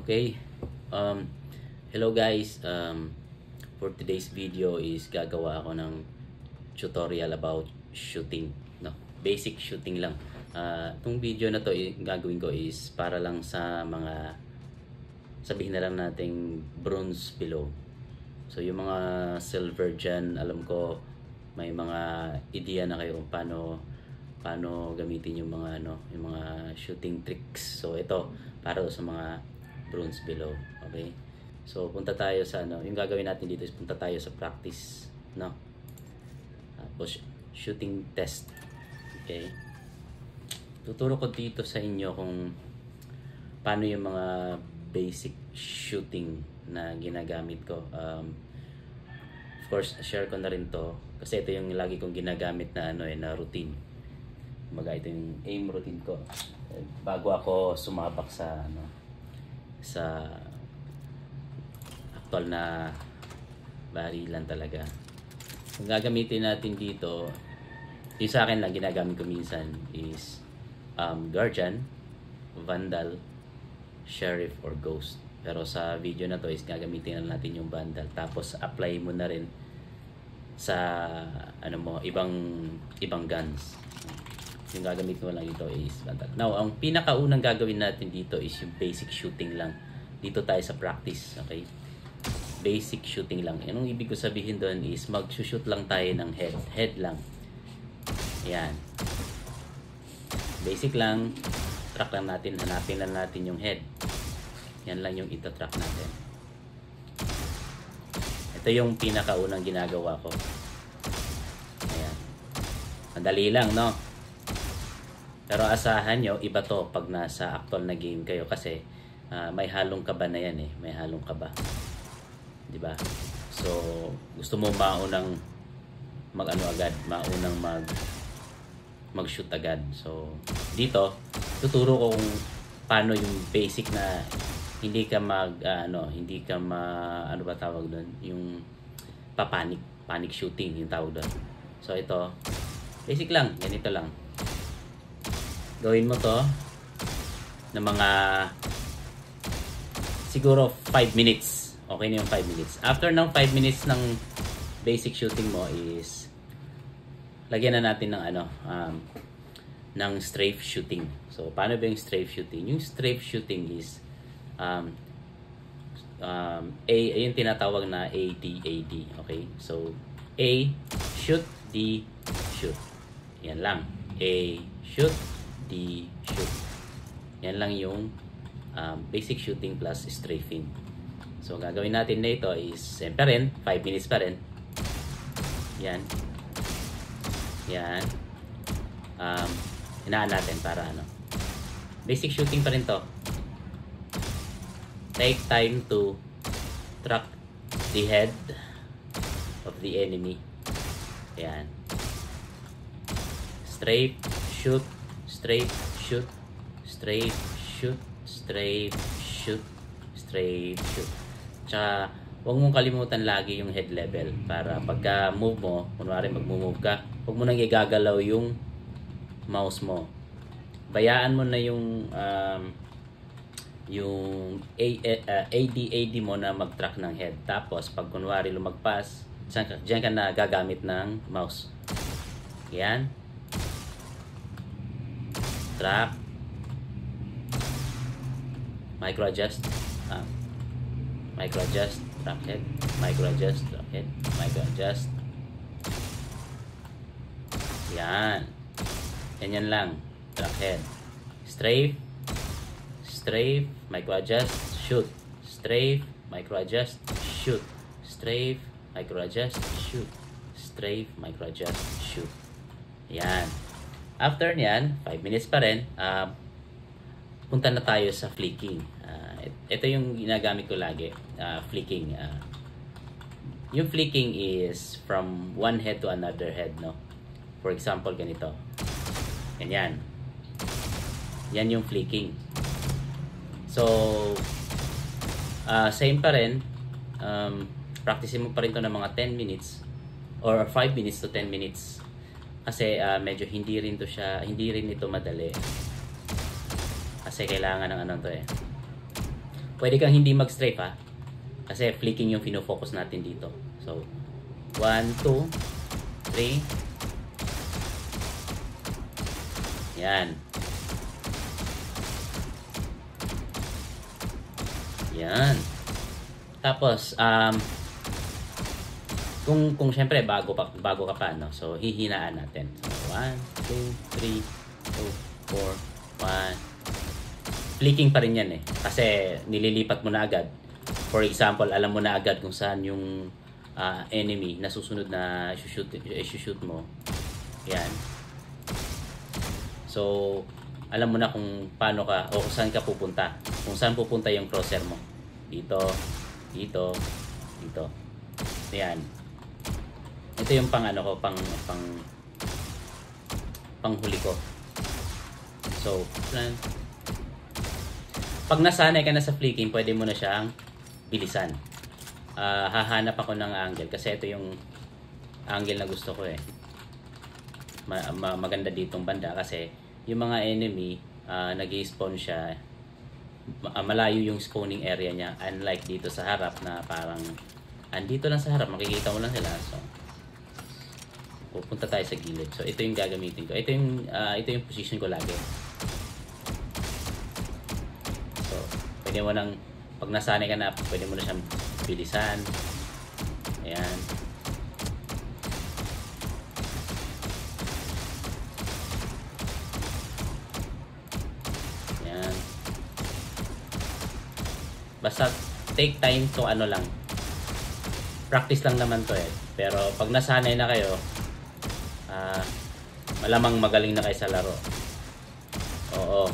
Okay. Um, Hello guys. For today's video is gagawa ako ng tutorial about shooting. No, basic shooting lang. Itong video na to gagawin ko is para lang sa mga sabihin na lang nating bronze below. So yung mga silver dyan, alam ko may mga idea na kayo kung paano gamitin yung mga yung mga shooting tricks. So ito para sa mga bronze below. Okay? So punta tayo sa yung gagawin natin dito is punta tayo sa practice, no? Tapos shooting test. Okay? Tuturo ko dito sa inyo kung paano yung mga basic shooting na ginagamit ko. Of course, share ko na rin to kasi ito yung lagi kong ginagamit na na routine. Ito yung aim routine ko bago ako sumabak sa sa actual na barilan talaga. Ang gagamitin natin dito, yung sa akin lang ginagamit ko minsan is Guardian, Vandal, Sheriff, or Ghost. Pero sa video na to is gagamitin na natin yung Vandal. Tapos apply mo na rin sa ibang guns. Yung gagamit mo lang dito is Vandal. Now, ang pinakaunang gagawin natin dito is yung basic shooting lang. Dito tayo sa practice, okay? Basic shooting lang. Anong ibig ko sabihin doon is mag-shoot lang tayo ng head lang. Yan. Basic lang. Track lang natin. Hanapin lang natin yung head. Yan lang yung ito-track natin. Ito yung pinakaunang ginagawa ko. Ayan. Madali lang, no? Pero asahan nyo, iba to pag nasa actual na game kayo kasi may halong kaba na yan eh. May halong kaba. Diba? So, gusto mo maunang mag-shoot agad. So, dito, tuturo ko kung paano yung basic na hindi ka tawag doon? Yung panic shooting yung tawag doon. So, ito, basic lang. Ganito lang. Gawin mo to na mga siguro 5 minutes. Okay na yung 5 minutes. After ng 5 minutes ng basic shooting mo is lagyan na natin ng ng strafe shooting. So paano ba yung strafe shooting? Yung strafe shooting is yung tinatawag na AD. Okay? So A, shoot, D, shoot. Yan lang. A, shoot, D, shoot. Yan lang yung basic shooting plus strafing. So gagawin natin na ito is siyempre rin 5 minutes pa rin. Yan. Yan. Hinaan natin para basic shooting pa rin to. Take time to track the head of the enemy. Yan. Strafe, shoot, strafe, shoot, strafe, shoot, strafe, shoot, strafe, shoot. Tsaka huwag mong kalimutan lagi yung head level para pagka move mo, kunwari mag-move ka, huwag mo nang igagalaw yung mouse mo. Bayaan mo na yung AD mo na mag-track ng head. Tapos pag kunwari lumagpas, diyan ka na gagamit ng mouse. Yan. Track. Micro-adjust. Micro-adjust, track head, micro-adjust, track head, micro-adjust. Yan. Yan lang. Track head. Strafe, strafe, micro-adjust, shoot. Strafe, micro-adjust, shoot. Strafe, micro-adjust, shoot. Strafe, micro-adjust, shoot. Yan. After nyan, 5 minutes pa rin, punta na tayo sa flicking. Ito yung ginagamit ko lagi, flicking. Yung flicking is from one head to another head, no? For example, ganito. Ganyan. Yan yung flicking. So, same pa rin. Practicein mo pa rin to ng mga 10 minutes or 5 minutes to 10 minutes. Kasi medyo hindi rin ito madali. Kasi kailangan ng pwede kang hindi mag-strafe ha. Kasi flicking yung fino-focus natin dito. So, 1, 2, 3. Yan. Yan. Tapos, kung syempre bago ka pa, no? So, hihinaan natin. So, 1, 2, 3, 2, 4, 1. Flicking pa rin yan eh. Kasi nililipat mo na agad. For example, alam mo na agad kung saan yung enemy na susunod na shoot mo. Yan. So, alam mo na kung paano ka o kung saan ka pupunta. Kung saan pupunta yung crosshair mo. Dito, dito, dito. Yan. Ito yung pang huli ko. So, pag nasanay ka na sa flicking, pwede mo na siyang bilisan. Hahanap ako ng angle kasi ito yung angle na gusto ko eh. Maganda ditong banda kasi yung mga enemy nag-i-spawn siya, malayo yung spawning area niya, unlike dito sa harap na parang andito lang sa harap, makikita mo lang sila. So pupunta tayo sa gilid. So ito yung gagamitin ko. Ito yung position ko lagi. So pwede mo nang pag nasanay ka na, pwede mo na siyang bilisan. Ayan. Ayan. Basta take time to ano lang. Practice lang naman to eh. Pero pag nasanay na kayo, malamang magaling na kayo sa laro. Oo.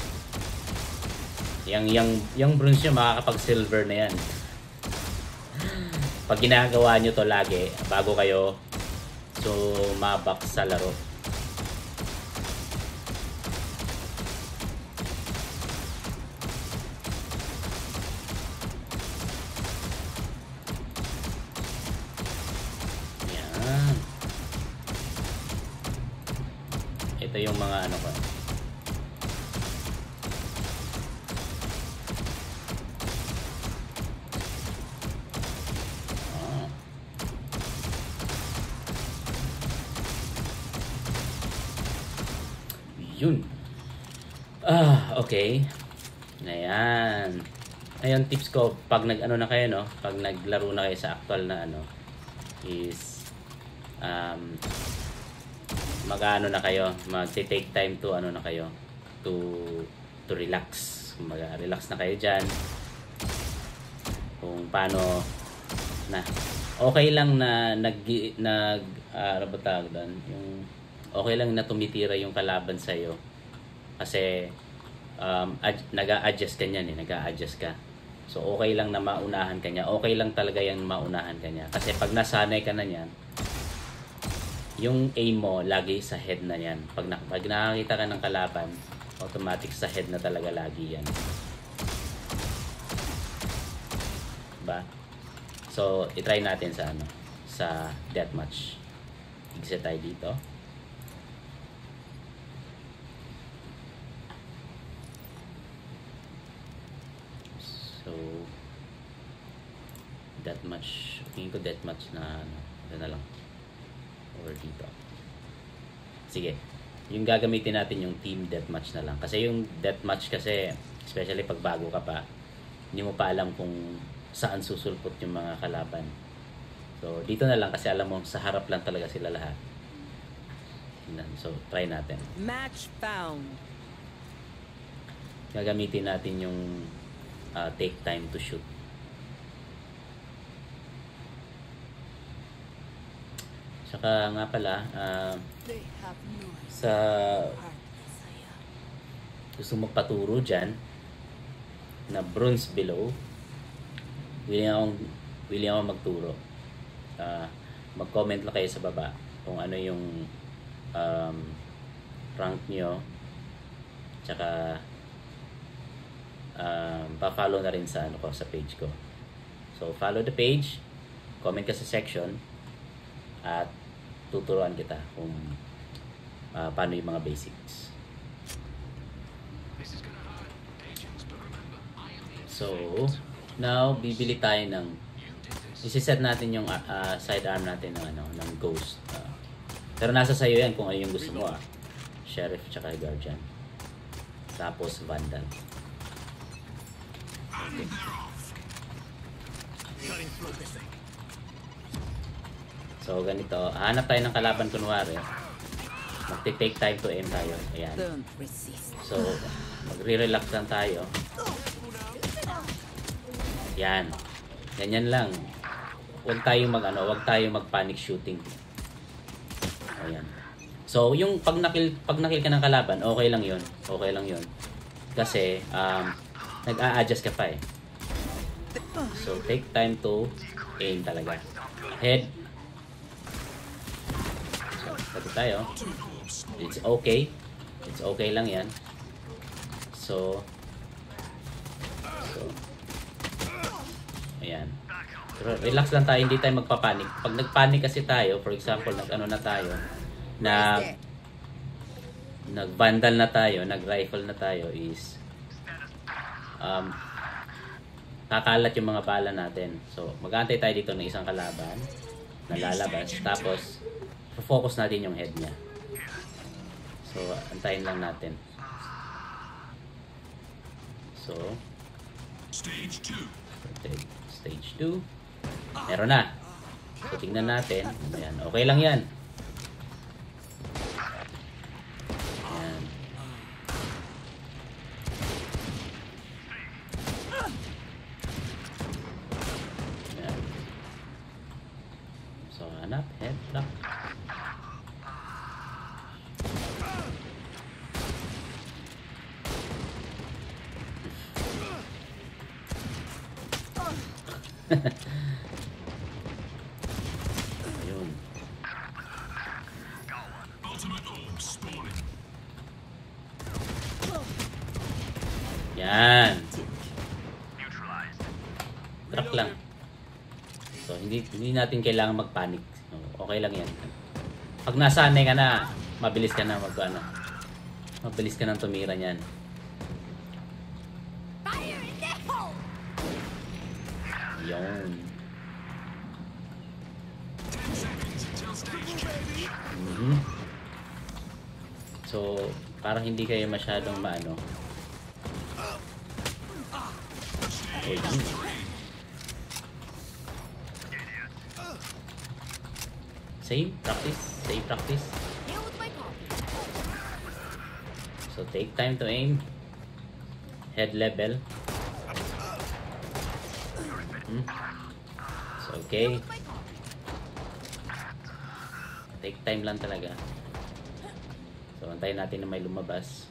Yung bronze nyo, makakapag-silver na yan. Pag ginagawa nyo to lagi, bago kayo sumabak sa laro. Yan. Ito yung mga ano ko. Yun. Okay. Ayan. Ayun, tips ko pag nag-ano na kayo, no? Pag naglaro na kayo sa actual na ano is mag-ano na kayo, mag-take time to ano na kayo to relax. Mag-relax na kayo diyan. Kung paano na okay lang na ano ba tawag doon? Yung okay lang na tumitira yung kalaban sa iyo kasi nag-a-adjust ka niyan eh, nag-a-adjust ka. So okay lang na maunahan ka niya. Okay lang talaga yung maunahan ka niya. Kasi pag nasanay ka na niyan, yung aim mo lagi sa head na niyan. Pag nakakita ka ng kalaban, automatic sa head na talaga lagi yan. Diba? So i-try natin sa ano, sa deathmatch. Exit tayo dito. So deathmatch, tingin ko deathmatch na ano, ito na lang or dito. Sige, yung gagamitin natin yung team deathmatch na lang kasi yung deathmatch kasi especially pag bago ka pa, hindi mo pa alam kung saan susulpot yung mga kalaban. So dito na lang kasi alam mo sa harap lang talaga sila lahat. So try natin. Match found. Gagamitin natin yung take time to shoot. Saka nga pala, sa gusto magpaturo dyan na bronze below, willing akong magturo. Mag-comment lang kayo sa baba kung ano yung rank nyo, tsaka pa-follow na rin sa ano ko, sa page ko. So follow the page, comment ka sa section, at tuturuan kita kung paano yung mga basics. So Now, bibili tayo ng isi-set natin yung sidearm natin ng ng ghost. Pero nasa sayo yan kung ano yung gusto mo. Sheriff tsaka guardian. Tapos vandal. Okay. So ganito, hanap tayo ng kalaban kunwari. Magte-take time to aim tayo. Ayan. So magre-relax lang tayo. Yan. Ganyan lang. Huwag tayong mag-panic shooting. Ayan. So, yung pag nakil ka ng kalaban, okay lang 'yun. Okay lang 'yun. Kasi nag-a-adjust ka pa eh. So, take time to aim talaga. Head. So, pati tayo. It's okay. It's okay lang 'yan. So ayan. Pero relax lang tayo, hindi tayo magpapanik. Pag nagpanik kasi tayo, for example, nag-vandal na tayo, nag-rifle na tayo is kakalat yung mga bala natin. So, mag-aantay tayo dito ng isang kalaban na lalabas. Tapos, focus natin yung head niya. So, antayin lang natin. So, Stage 2. Meron na. So, tingnan natin. Ayan. Okay lang yan. Ayan. Ayan. So, hanap. Head lock. Ayun. Yan. Truck lang. So, hindi natin kailangan magpanik. Okay lang yan. Pag nasanay ka na, mabilis ka na mabilis ka nang tumira niyan. Yun. So, parang hindi kayo masyadong maano. Same practice. So, take time to aim. Head level. So, okay. Take time lang talaga. So, antayin natin na may lumabas.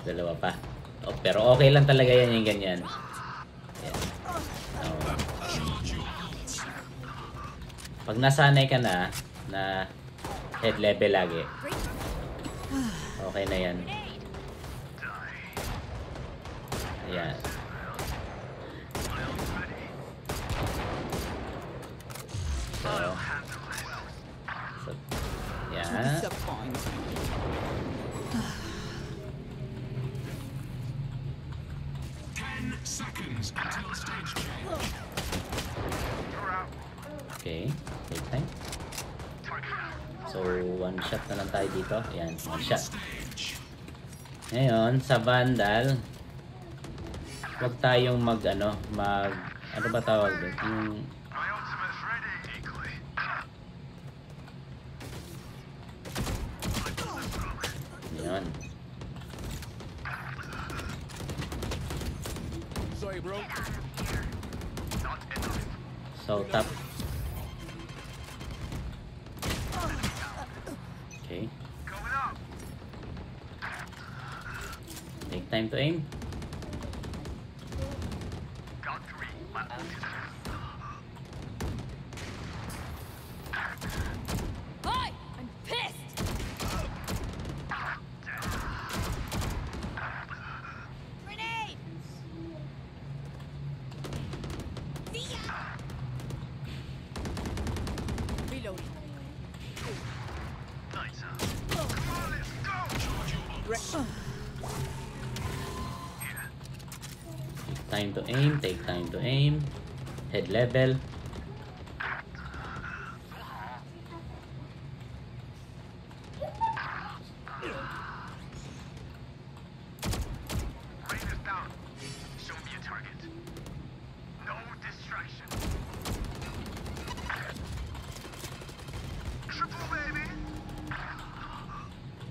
Dalawa pa. Oh, pero okay lang talaga yan yung ganyan. Yan. Oh. Pag nasanay ka na head level lagi, okay na yan. Ayan. So, yeah. Okay, take time. So, one shot na lang tayo dito. Ayan, one shot. Ngayon, sa vandal, huwag tayong ano ba tawag doon? Yun. Sorry, bro. So, top. Okay. Take time to aim. Hi, I'm pissed. Grenade. See ya. Reloading. Time to aim, take time to aim. Head level.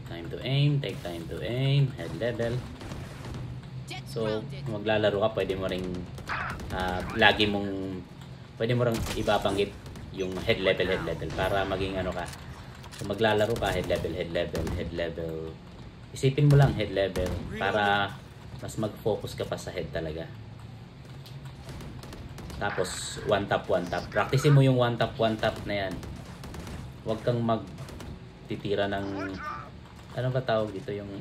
Time to aim, take time to aim, head level. So, kung maglalaro ka, pwede mo ring pwede mo ring ibabanggit yung head level para maging ano ka. Kung maglalaro ka, head level. Isipin mo lang head level para mas mag-focus ka pa sa head talaga. Tapos, one tap. Practicein mo yung one tap na yan. Huwag kang magtitira ng, ano ba tawag dito, yung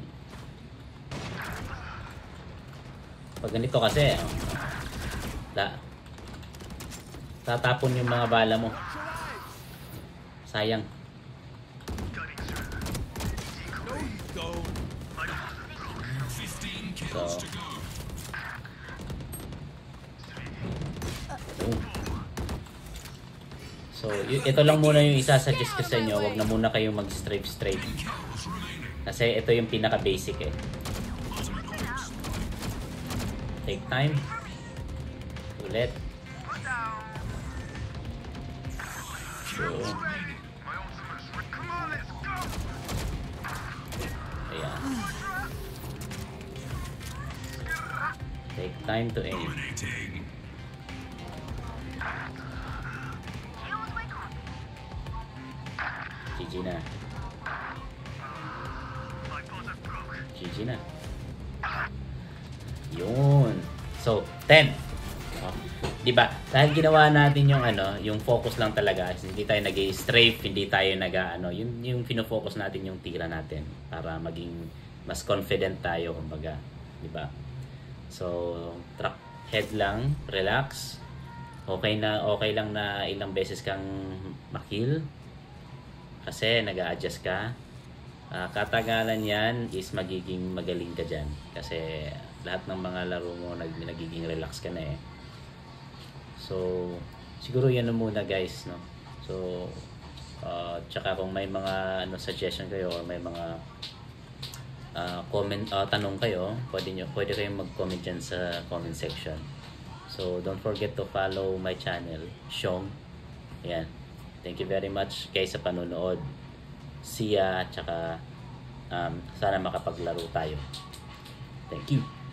pag ganito kasi tatapon yung mga bala mo, sayang. So ito lang muna yung isa-suggest ko sa inyo. Huwag na muna kayong mag-strafe kasi ito yung pinaka basic eh. Take time. Ulit. So, ayan. Take time to aim. GG na. GG na. Yun. So, 10. Oh, 'di ba? Dahil ginawa natin yung yung focus lang talaga. Hindi tayo nag-strafe, hindi tayo yung fino-focus natin yung tira natin para maging mas confident tayo kumbaga, 'di ba? So, track head lang, relax. Okay lang na ilang beses kang makill kasi nag-a-adjust ka. Katagalan yan is magiging magaling ka dyan kasi lahat ng mga laro mo nagiging relax ka na eh. So siguro yan na muna guys, no? So tsaka kung may mga suggestion kayo or may mga comment tanong kayo, pwede kayong mag-comment dyan sa comment section. So don't forget to follow my channel, Xiong. Ayan. Thank you very much guys sa panonood. See ya, tsaka sana makapaglaro tayo. Thank you.